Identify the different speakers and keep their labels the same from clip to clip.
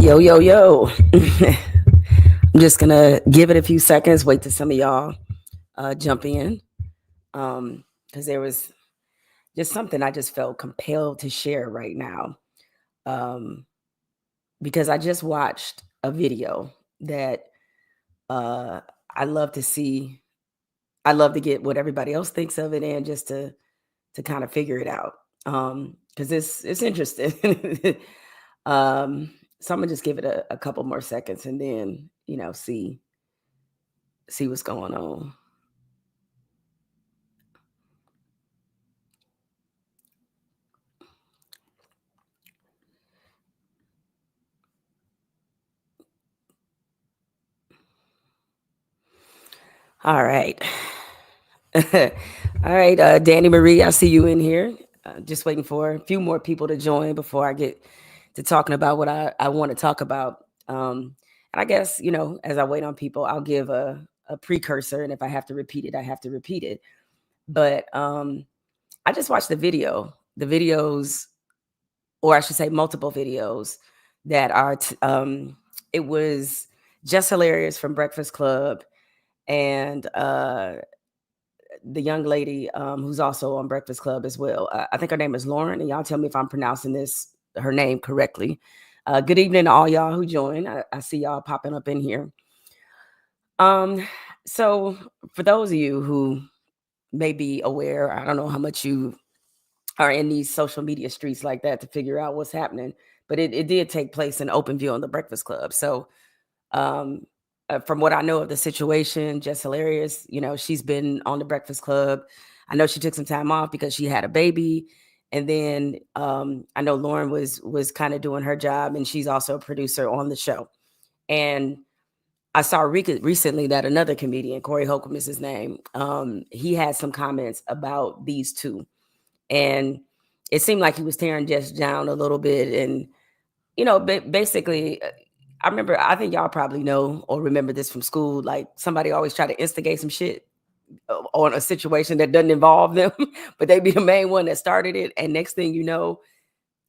Speaker 1: Yo, yo, yo. I'm just going to give it a few seconds, wait till some of y'all jump in. Because there was just something I just felt compelled to share right now. Um, because I just watched a video that I love to see. I love to get what everybody else thinks of it and just to kind of figure it out. Because it's interesting. So I'm gonna just give it a couple more seconds and then see what's going on. All right. All right, Danny Marie, I see you in here. Just waiting for a few more people to join before I get to talking about what I want to talk about. And I guess, as I wait on people, I'll give a precursor. And if I have to repeat it, I have to repeat it. But I just watched the videos, or I should say multiple videos that are, it was Jess Hilarious from Breakfast Club and the young lady who's also on Breakfast Club as well. I think her name is Loren, and y'all tell me if I'm pronouncing her name correctly. Good evening to all y'all who joined. I see y'all popping up in here. So for those of you who may be aware, I don't know how much you are in these social media streets like that to figure out what's happening, but it did take place in open view on the Breakfast Club. So um, from what I know of the situation, Jess Hilarious, she's been on the Breakfast Club. I know she took some time off because she had a baby. And then I know Loren was kind of doing her job, and she's also a producer on the show. And I saw recently that another comedian, Corey Holcomb is his name, he had some comments about these two. And it seemed like he was tearing Jess down a little bit. And, basically, I think y'all probably know or remember this from school. Like somebody always try to instigate some shit on a situation that doesn't involve them, but they be the main one that started it. And next thing you know,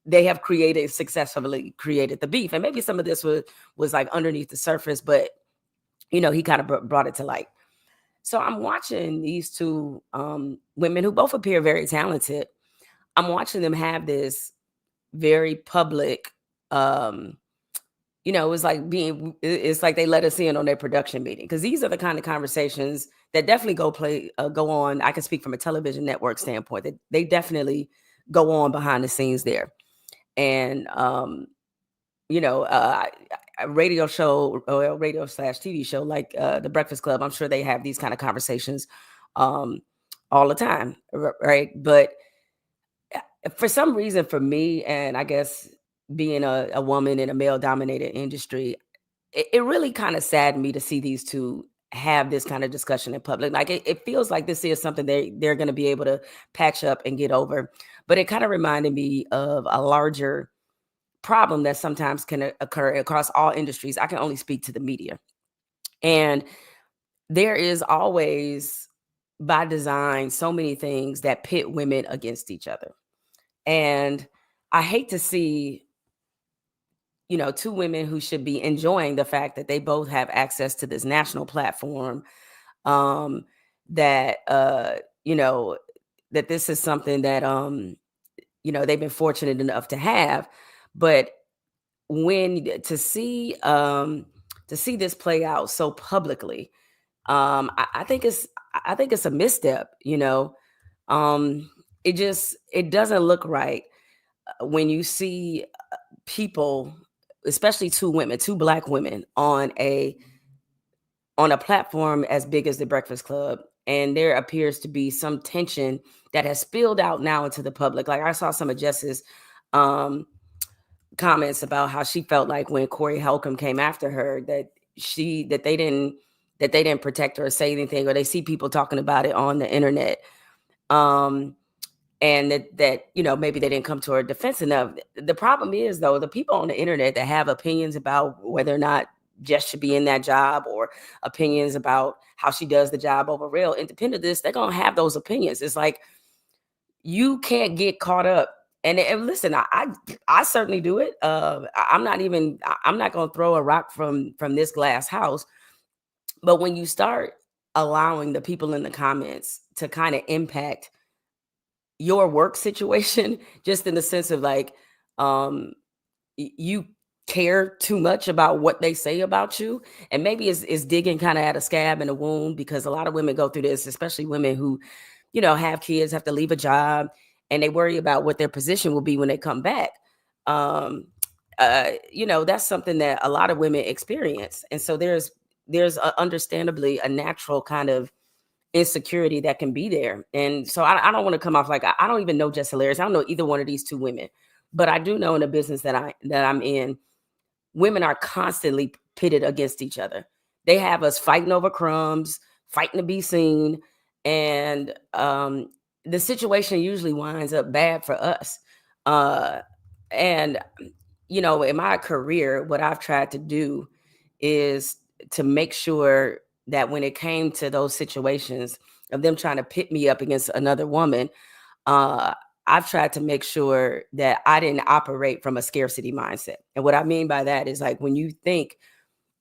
Speaker 1: they have successfully created the beef. And maybe some of this was like underneath the surface, but he kind of brought it to light. So I'm watching these two women who both appear very talented. I'm watching them have this very public, it's like they let us in on their production meeting, because these are the kind of conversations that definitely go on. I can speak from a television network standpoint that they definitely go on behind the scenes there. And, a radio show or radio/TV show like The Breakfast Club, I'm sure they have these kind of conversations all the time, right? But for some reason, for me, and I guess being a woman in a male-dominated industry, it really kind of saddened me to see these two have this kind of discussion in public. Like it feels like this is something they're going to be able to patch up and get over. But it kind of reminded me of a larger problem that sometimes can occur across all industries. I can only speak to the media. And there is always, by design, so many things that pit women against each other. And I hate to see, two women who should be enjoying the fact that they both have access to this national platform, that, that this is something that, they've been fortunate enough to have. But to see this play out so publicly, I think it's a misstep. It doesn't look right when you see people, especially two Black women on a platform as big as the Breakfast Club, and there appears to be some tension that has spilled out now into the public. Like I saw some of Jess's comments about how she felt like when Corey Holcomb came after her that they didn't protect her or say anything, or they see people talking about it on the internet. And that maybe they didn't come to her defense enough. The problem is, though, the people on the internet that have opinions about whether or not Jess should be in that job, or opinions about how she does the job over real, independent of this, they're going to have those opinions. It's like, you can't get caught up And listen, I certainly do it. I'm not going to throw a rock from this glass house. But when you start allowing the people in the comments to kind of impact your work situation, just in the sense of like, um, you care too much about what they say about you, and maybe it's digging kind of at a scab in a wound, because a lot of women go through this, especially women who, have kids, have to leave a job, and they worry about what their position will be when they come back. um that's something that a lot of women experience, and so there's understandably a natural kind of insecurity that can be there. And so I don't want to come off like I don't even know Jess Hilarious. I don't know either one of these two women, but I do know in the business that I'm in, women are constantly pitted against each other. They have us fighting over crumbs, fighting to be seen, and the situation usually winds up bad for us. Uh, and in my career, what I've tried to do is to make sure that when it came to those situations of them trying to pit me up against another woman, uh, I've tried to make sure that I didn't operate from a scarcity mindset. And what I mean by that is, like, when you think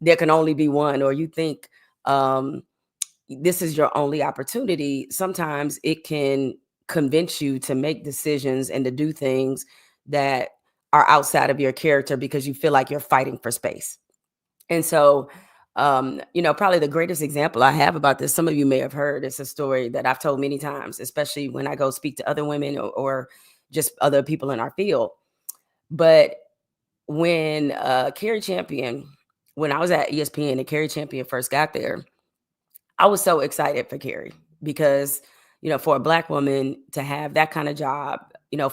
Speaker 1: there can only be one, or you think um, this is your only opportunity, sometimes it can convince you to make decisions and to do things that are outside of your character because you feel like you're fighting for space. And so, probably the greatest example I have about this, some of you may have heard, it's a story that I've told many times, especially when I go speak to other women, or just other people in our field. But when Carrie Champion, when I was at ESPN and Carrie Champion first got there, I was so excited for Carrie because, for a Black woman to have that kind of job,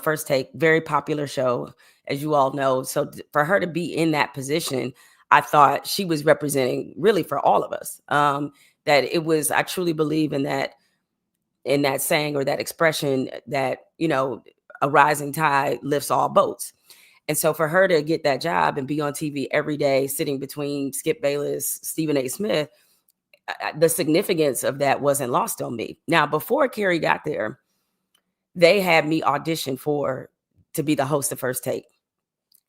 Speaker 1: First Take, very popular show, as you all know. So for her to be in that position, I thought she was representing really for all of us. That it was, I truly believe in that saying, or that expression, that, a rising tide lifts all boats. And so for her to get that job and be on TV every day, sitting between Skip Bayless, Stephen A. Smith, the significance of that wasn't lost on me. Now, before Carrie got there, they had me audition to be the host of First Take.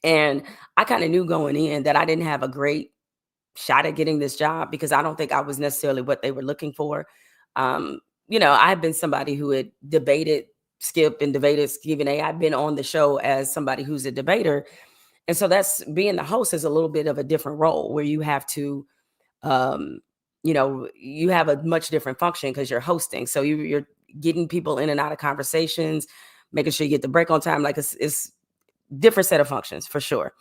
Speaker 1: And I kind of knew going in that I didn't have a great shot at getting this job, because I don't think I was necessarily what they were looking for. I had been somebody who had debated Skip and debated Stephen A. I've been on the show as somebody who's a debater. And so that's, being the host is a little bit of a different role, where you have to um, you have a much different function because you're hosting. So you're getting people in and out of conversations, making sure you get the break on time. Like, it's different set of functions for sure.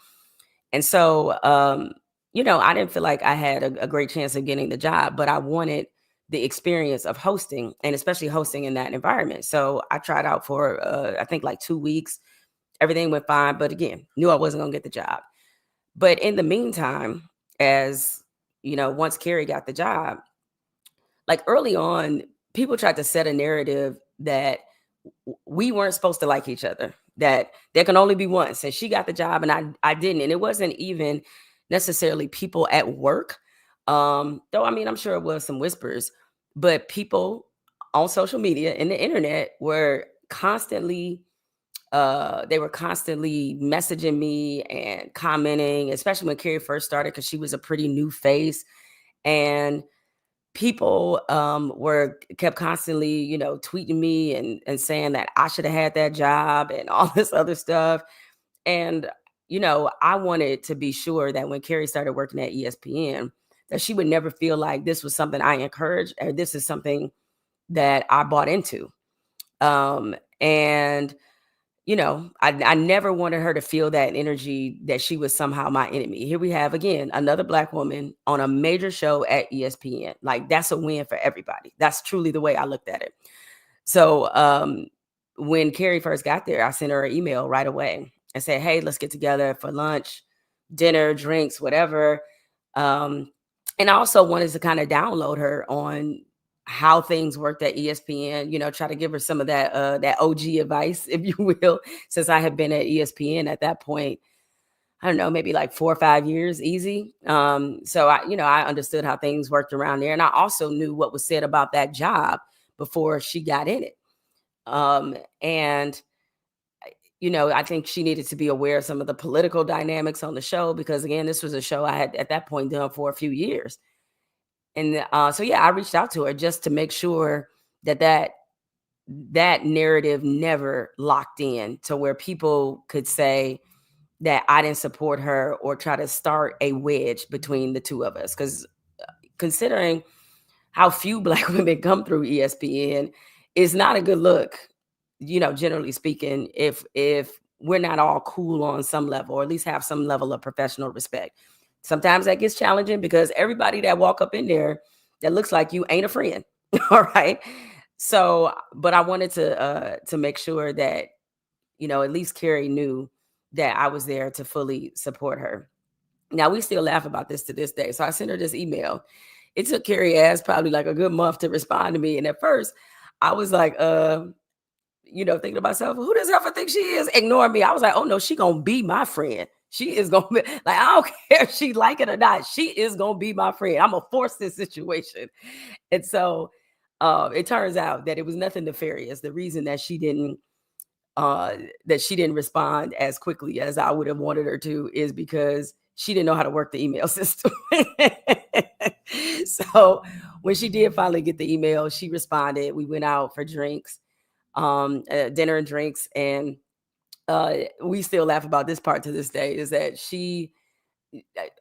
Speaker 1: And so, I didn't feel like I had a great chance of getting the job, but I wanted the experience of hosting, and especially hosting in that environment. So I tried out for, I think, like 2 weeks. Everything went fine, but again, knew I wasn't going to get the job. But in the meantime, as once Carrie got the job, like early on, people tried to set a narrative that we weren't supposed to like each other, that there can only be one. Since she got the job and I didn't. And it wasn't even necessarily people at work. Though, I mean, I'm sure it was some whispers, but people on social media and the internet were constantly messaging me and commenting, especially when Carrie first started, because she was a pretty new face. And people were kept constantly, tweeting me and saying that I should have had that job and all this other stuff. And I wanted to be sure that when Carrie started working at ESPN, that she would never feel like this was something I encouraged, or this is something that I bought into. And I never wanted her to feel that energy, that she was somehow my enemy. Here we have, again, another Black woman on a major show at ESPN. Like, that's a win for everybody. That's truly the way I looked at it. So when Carrie first got there, I sent her an email right away and said, hey, let's get together for lunch, dinner, drinks, whatever. And I also wanted to kind of download her on how things worked at ESPN, try to give her some of that OG advice, if you will, since I had been at ESPN at that point. I don't know, maybe like 4 or 5 years easy. So I understood how things worked around there. And I also knew what was said about that job before she got in it. And I think she needed to be aware of some of the political dynamics on the show because, again, this was a show I had at that point done for a few years. And so, yeah, I reached out to her just to make sure that narrative never locked in to where people could say that I didn't support her or try to start a wedge between the two of us. Because considering how few Black women come through ESPN, is not a good look, generally speaking, if we're not all cool on some level, or at least have some level of professional respect. Sometimes that gets challenging because everybody that walk up in there that looks like you ain't a friend. All right. So, but I wanted to make sure that, at least Carrie knew that I was there to fully support her. Now we still laugh about this to this day. So I sent her this email. It took Carrie ass probably like a good month to respond to me. And at first I was like, thinking to myself, who does ever think she is? Ignoring me. I was like, oh no, she gonna be my friend. She is gonna be like, I don't care if she like it or not. She is gonna be my friend. I'm gonna force this situation. And so it turns out that it was nothing nefarious. The reason uh, that she didn't respond as quickly as I would have wanted her to is because she didn't know how to work the email system. So when she did finally get the email, she responded. We went out for drinks, dinner and drinks, and we still laugh about this part to this day. Is that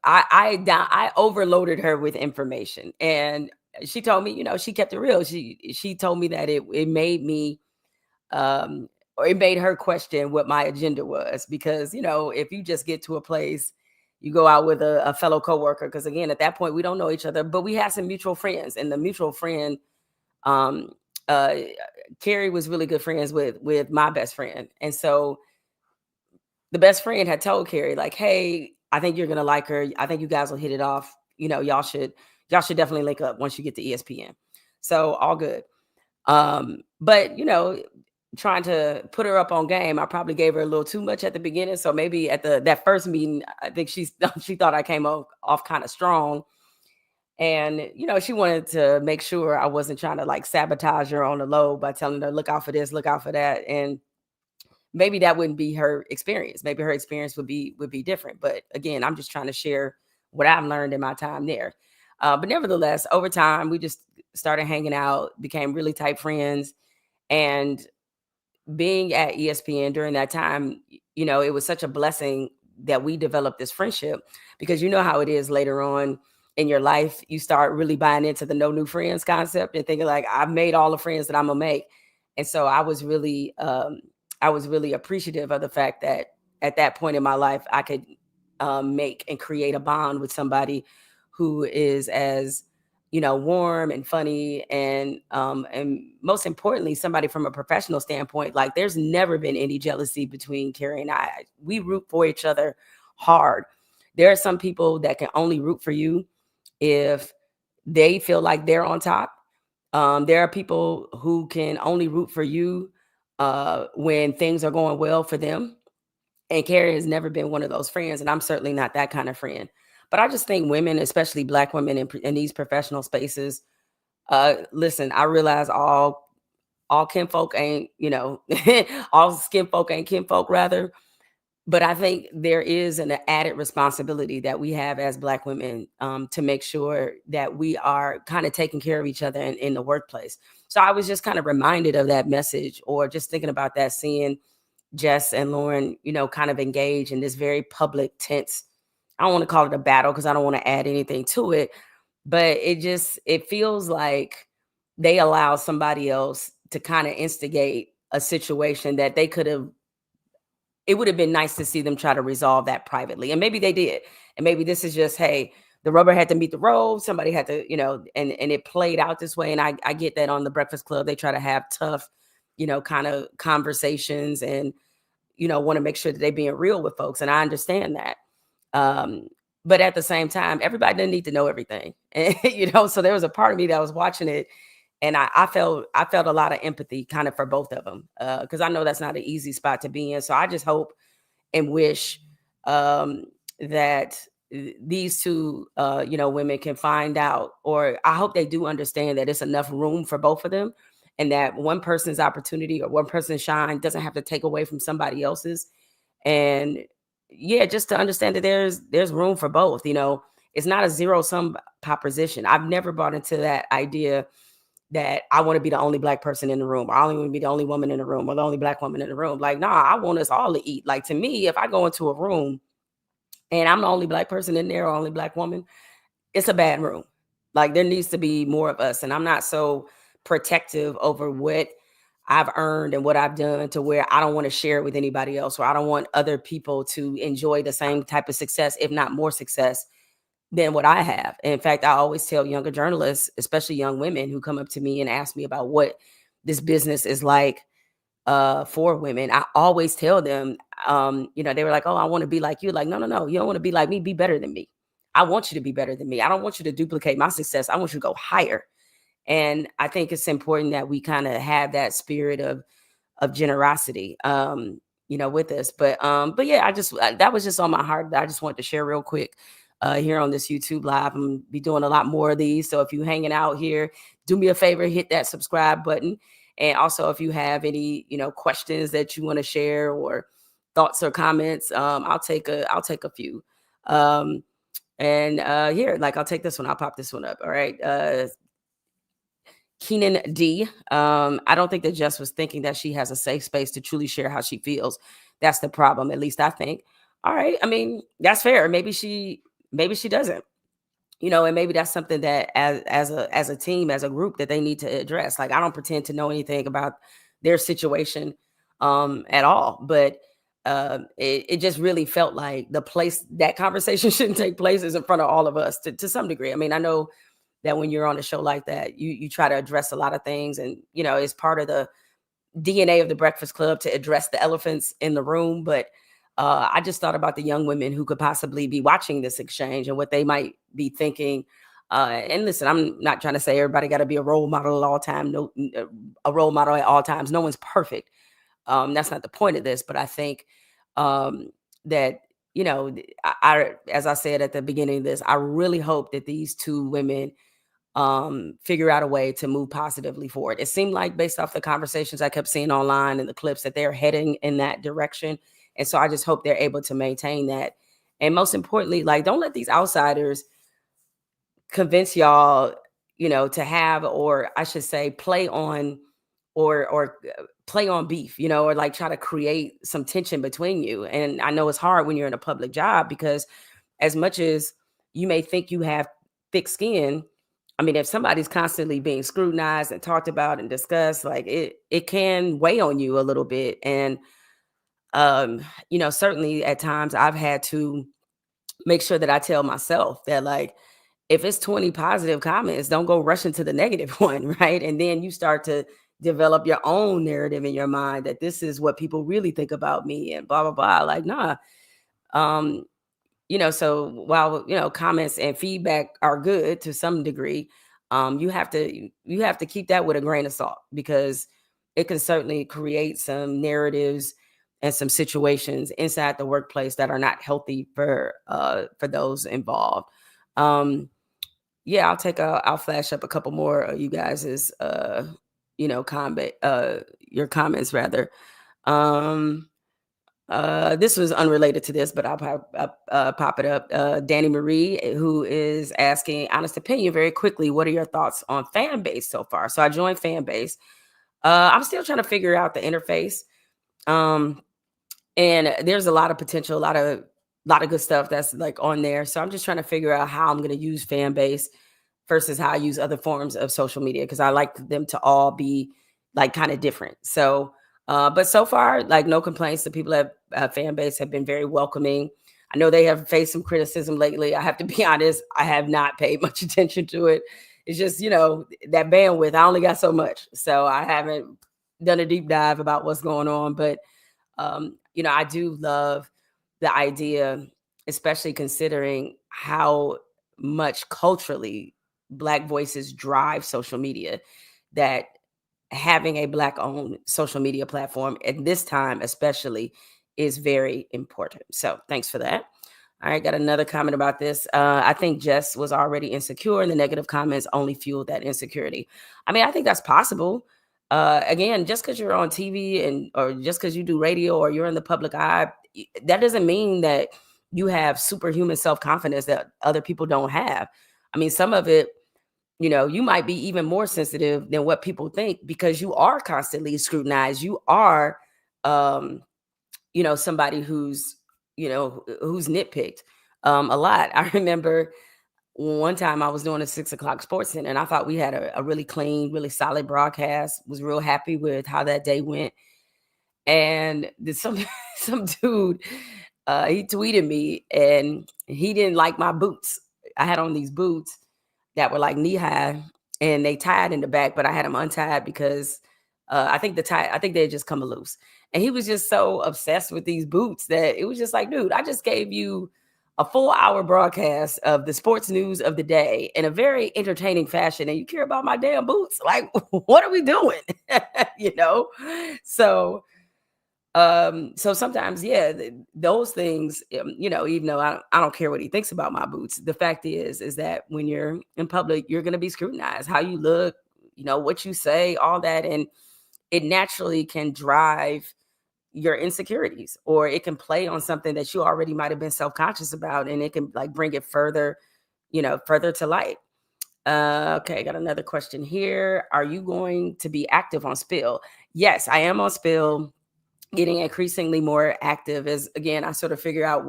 Speaker 1: I overloaded her with information, and she told me, she kept it real. She told me that it made me or it made her question what my agenda was because if you just get to a place, you go out with a fellow coworker, because again at that point we don't know each other, but we had some mutual friends, and the mutual friend, um uh Carrie was really good friends with my best friend, and so the best friend had told Carrie like, hey, I think you're gonna like her, I think you guys will hit it off, y'all should definitely link up once you get to ESPN. So all good. But trying to put her up on game, I probably gave her a little too much at the beginning. So maybe at that first meeting, I think she thought I came off kind of strong. And she wanted to make sure I wasn't trying to like sabotage her on the low by telling her, look out for this, look out for that. And maybe that wouldn't be her experience. Maybe her experience would be different. But again, I'm just trying to share what I've learned in my time there. But nevertheless, over time, we just started hanging out, became really tight friends. And being at ESPN during that time, it was such a blessing that we developed this friendship, because you know how it is later on in your life, you start really buying into the no new friends concept and thinking like, I've made all the friends that I'm gonna make. And so I was really appreciative of the fact that at that point in my life, I could make and create a bond with somebody who is as warm and funny, and most importantly, somebody from a professional standpoint. Like, there's never been any jealousy between Carrie and I. We root for each other hard. There are some people that can only root for you if they feel like they're on top. There are people who can only root for you when things are going well for them. And Carrie has never been one of those friends, and I'm certainly not that kind of friend. But I just think women, especially Black women in these professional spaces, listen, I realize all kinfolk ain't, all skin folk ain't kinfolk, rather. But I think there is an added responsibility that we have as Black women, to make sure that we are kind of taking care of each other in the workplace. So I was just kind of reminded of that message, or just thinking about that, seeing Jess and Loren, kind of engage in this very public, tense, I don't want to call it a battle because I don't want to add anything to it, but it feels like they allow somebody else to kind of instigate a situation that they could have. It would have been nice to see them try to resolve that privately. And maybe they did. And maybe this is just, hey, the rubber had to meet the road. Somebody had to, and it played out this way. And I get that on the Breakfast Club, they try to have tough, kind of conversations, and, want to make sure that they're being real with folks. And I understand that. Um, but at the same time, everybody doesn't need to know everything. And, so there was a part of me that was watching it, and I felt a lot of empathy kind of for both of them, because I know that's not an easy spot to be in. So I just hope and wish that these two women can find out, or I hope they do understand that it's enough room for both of them, and that one person's opportunity or one person's shine doesn't have to take away from somebody else's. And yeah, just to understand that there's room for both. It's not a zero sum proposition. I've never bought into that idea that I want to be the only black person in the room, or I only want to be the only woman in the room, or the only black woman in the room. Like, nah, I want us all to eat. Like, to me, if I go into a room and I'm the only black person in there, or only black woman, it's a bad room. Like, there needs to be more of us. And I'm not so protective over what I've earned and what I've done to where I don't want to share it with anybody else, or I don't want other people to enjoy the same type of success, if not more success than what I have. And in fact, I always tell younger journalists, especially young women who come up to me and ask me about what this business is like for women. I always tell them, they were like, "Oh, I want to be like you." Like, no, no, no, you don't want to be like me. Be better than me. I want you to be better than me. I don't want you to duplicate my success. I want you to go higher. And I think it's important that we kind of have that spirit of generosity, with us. But yeah, that was just on my heart that I just wanted to share real quick here on this YouTube live. I'm gonna be doing a lot more of these. So if you're hanging out here, do me a favor, hit that subscribe button. And also, if you have any, questions that you want to share, or thoughts or comments, I'll take a few. And here, like, I'll take this one. I'll pop this one up. All right. Keenan D. I don't think that Jess was thinking that she has a safe space to truly share how she feels. That's the problem. At least I think. All right. I mean, that's fair. Maybe she doesn't. And maybe that's something that as a team, as a group, that they need to address. Like, I don't pretend to know anything about their situation at all, but it just really felt like the place that conversation shouldn't take place is in front of all of us to some degree. I mean, I know that when you're on a show like that, you try to address a lot of things, and it's part of the DNA of the Breakfast Club to address the elephants in the room. But I just thought about the young women who could possibly be watching this exchange and what they might be thinking. And listen, I'm not trying to say everybody got to be a role model at all time. No, a role model at all times. No one's perfect. That's not the point of this. But I think that as I said at the beginning of this, I really hope that these two women figure out a way to move positively forward. It seemed like, based off the conversations I kept seeing online and the clips, that they're heading in that direction. And so I just hope they're able to maintain that. And most importantly, like, don't let these outsiders convince y'all, to have, or I should say, play on, or play on beef, or like try to create some tension between you. And I know it's hard when you're in a public job, because as much as you may think you have thick skin, I mean, if somebody's constantly being scrutinized and talked about and discussed, like, it can weigh on you a little bit. And certainly at times I've had to make sure that I tell myself that, like, if it's 20 positive comments, don't go rushing to the negative one, right? And then you start to develop your own narrative in your mind that this is what people really think about me, and blah blah blah. Like, nah. Um, so while comments and feedback are good to some degree, you have to keep that with a grain of salt, because it can certainly create some narratives and some situations inside the workplace that are not healthy for those involved. Yeah, I'll flash up a couple more of you guys's comment your comments rather. Um this was unrelated to this, but I'll pop it up. Danny Marie, who is asking, honest opinion, very quickly, what are your thoughts on fan base so far? So I joined fan base. I'm still trying to figure out the interface. Um, and there's a lot of potential, a lot of good stuff that's like on there. So I'm just trying to figure out how I'm going to use fan base versus how I use other forms of social media, because I like them to all be like kind of different. So, but so far, like, no complaints. The people at fan base have been very welcoming. I know they have faced some criticism lately. I have to be honest, I have not paid much attention to it. It's just, that bandwidth, I only got so much. So I haven't done a deep dive about what's going on. But, I do love the idea, especially considering how much culturally Black voices drive social media, that having a Black owned social media platform at this time especially is very important. So thanks for that. All right, got another comment about this. I think Jess was already insecure, and the negative comments only fueled that insecurity. I mean, I think that's possible. again, just because you're on TV or just because you do radio or you're in the public eye, that doesn't mean that you have superhuman self-confidence that other people don't have. I mean, some of it, you might be even more sensitive than what people think because you are constantly scrutinized. You are, um, somebody who's nitpicked a lot. I remember one time I was doing a 6 o'clock sports center and I thought we had a really clean, really solid broadcast, was real happy with how that day went. And some some dude, he tweeted me and he didn't like my boots. I had on these boots that were like knee high and they tied in the back, but I had them untied because I think they had just come loose. And he was just so obsessed with these boots that it was just like, dude, I just gave you a full hour broadcast of the sports news of the day in a very entertaining fashion. And you care about my damn boots? Like, what are we doing? you know? So so sometimes, yeah, those things, even though I don't care what he thinks about my boots, the fact is that when you're in public, you're going to be scrutinized, how you look, what you say, all that. And it naturally can drive your insecurities, or it can play on something that you already might have been self-conscious about. And it can like bring it further, further to light. Okay, got another question here. Are you going to be active on Spill? Yes, I am on Spill, getting increasingly more active as again I sort of figure out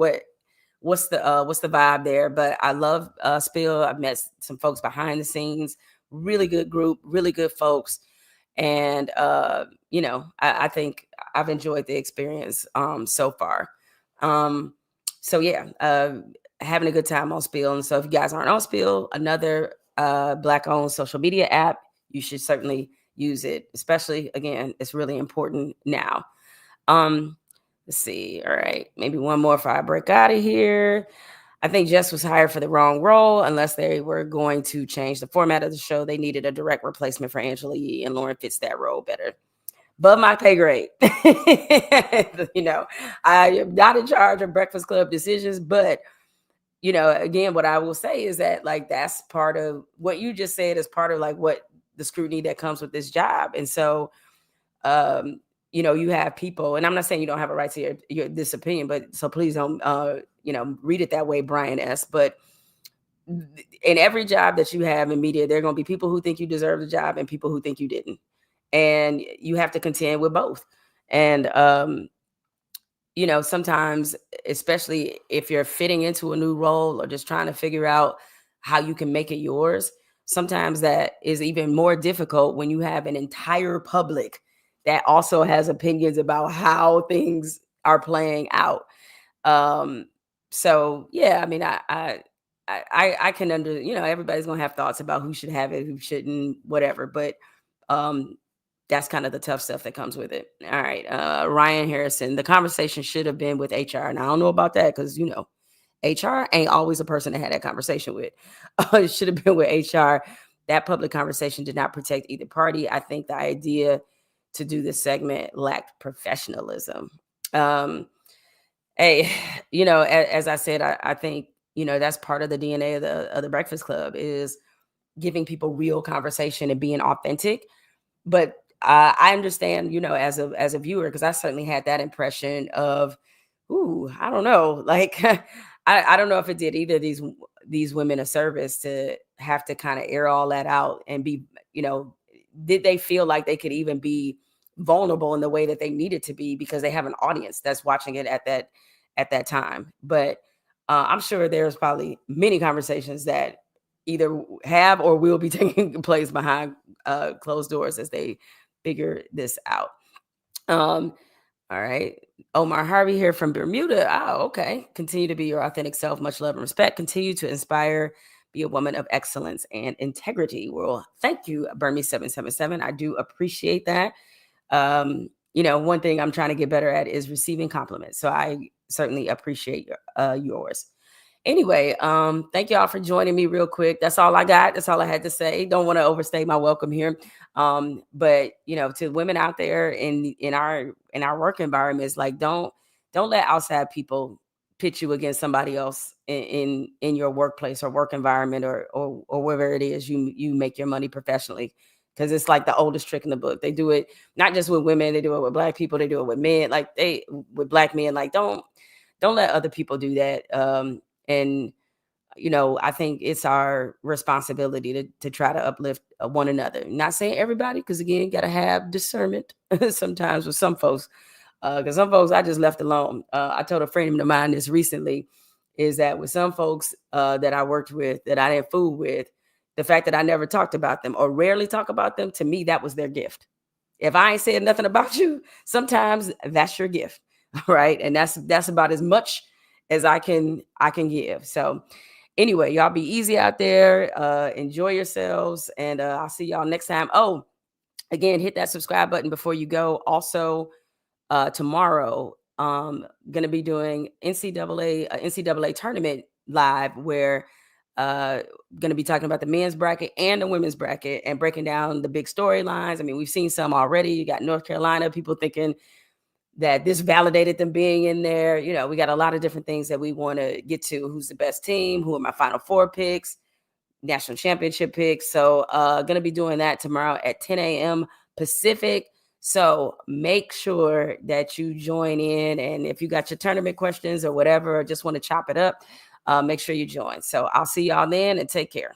Speaker 1: what's the vibe there. But I love Spill. I've met some folks behind the scenes, really good group, really good folks. And I think I've enjoyed the experience so far. Um so yeah, having a good time on Spill. And so if you guys aren't on Spill, another black owned social media app, you should certainly use it, especially again, it's really important now. um, let's see. All right, maybe one more before I break out of here. I think Jess was hired for the wrong role. Unless they were going to change the format of the show, they needed a direct replacement for Angela Yee, and Loren fits that role better. But my pay grade. I am not in charge of Breakfast Club decisions, but again, what I will say is that like that's part of what you just said is part of like what the scrutiny that comes with this job. And so um you have people, and I'm not saying you don't have a right to this opinion, but so please don't read it that way, Brian S. But in every job that you have in media, there are going to be people who think you deserve the job and people who think you didn't, and you have to contend with both. And sometimes, especially if you're fitting into a new role or just trying to figure out how you can make it yours, sometimes that is even more difficult when you have an entire public that also has opinions about how things are playing out. Um, so yeah, I mean, I can everybody's gonna have thoughts about who should have it, who shouldn't, whatever. But um, that's kind of the tough stuff that comes with it. All right. Ryan Harrison, the conversation should have been with HR. And I don't know about that because, HR ain't always a person to have that conversation with. It should have been with HR. That public conversation did not protect either party. I think the idea to do this segment lacked professionalism. Hey, as I said, I think, that's part of the DNA of the Breakfast Club is giving people real conversation and being authentic. But I understand, as a viewer, because I certainly had that impression of, ooh, I don't know, like I don't know if it did either of these women a service to have to kind of air all that out and be, did they feel like they could even be vulnerable in the way that they needed to be because they have an audience that's watching it at that time. But I'm sure there's probably many conversations that either have or will be taking place behind closed doors as they figure this out. All right. Omar Harvey here from Bermuda. Oh, okay. Continue to be your authentic self. Much love and respect. Continue to inspire. Be a woman of excellence and integrity. Well, thank you, Burmy777. I do appreciate that. One thing I'm trying to get better at is receiving compliments. So I certainly appreciate yours. Anyway, thank y'all for joining me real quick. That's all I got. That's all I had to say. Don't want to overstay my welcome here. But to women out there in our work environments, like don't let outside people pit you against somebody else in your workplace or work environment or wherever it is you make your money professionally. because it's like the oldest trick in the book. They do it not just with women, they do it with Black people, they do it with men, like they with Black men, like don't let other people do that. And I think it's our responsibility to try to uplift one another. Not saying everybody, because again, you got to have discernment sometimes with some folks. Because some folks I just left alone. I told a friend of mine this recently, is that with some folks that I worked with, that I didn't fool with, the fact that I never talked about them or rarely talk about them, to me, that was their gift. If I ain't said nothing about you, sometimes that's your gift, right? And that's about as much as I can give. So anyway, y'all be easy out there. Enjoy yourselves, and I'll see y'all next time. Oh, again, hit that subscribe button before you go. Also, tomorrow, gonna be doing NCAA tournament live, where gonna be talking about the men's bracket and the women's bracket and breaking down the big storylines. I mean, we've seen some already. You got North Carolina, people thinking that this validated them being in there. We got a lot of different things that we want to get to. Who's the best team? Who are my Final Four picks? National championship picks. So going to be doing that tomorrow at 10 a.m. Pacific. So make sure that you join in. And if you got your tournament questions or whatever, or just want to chop it up, make sure you join. So I'll see y'all then, and take care.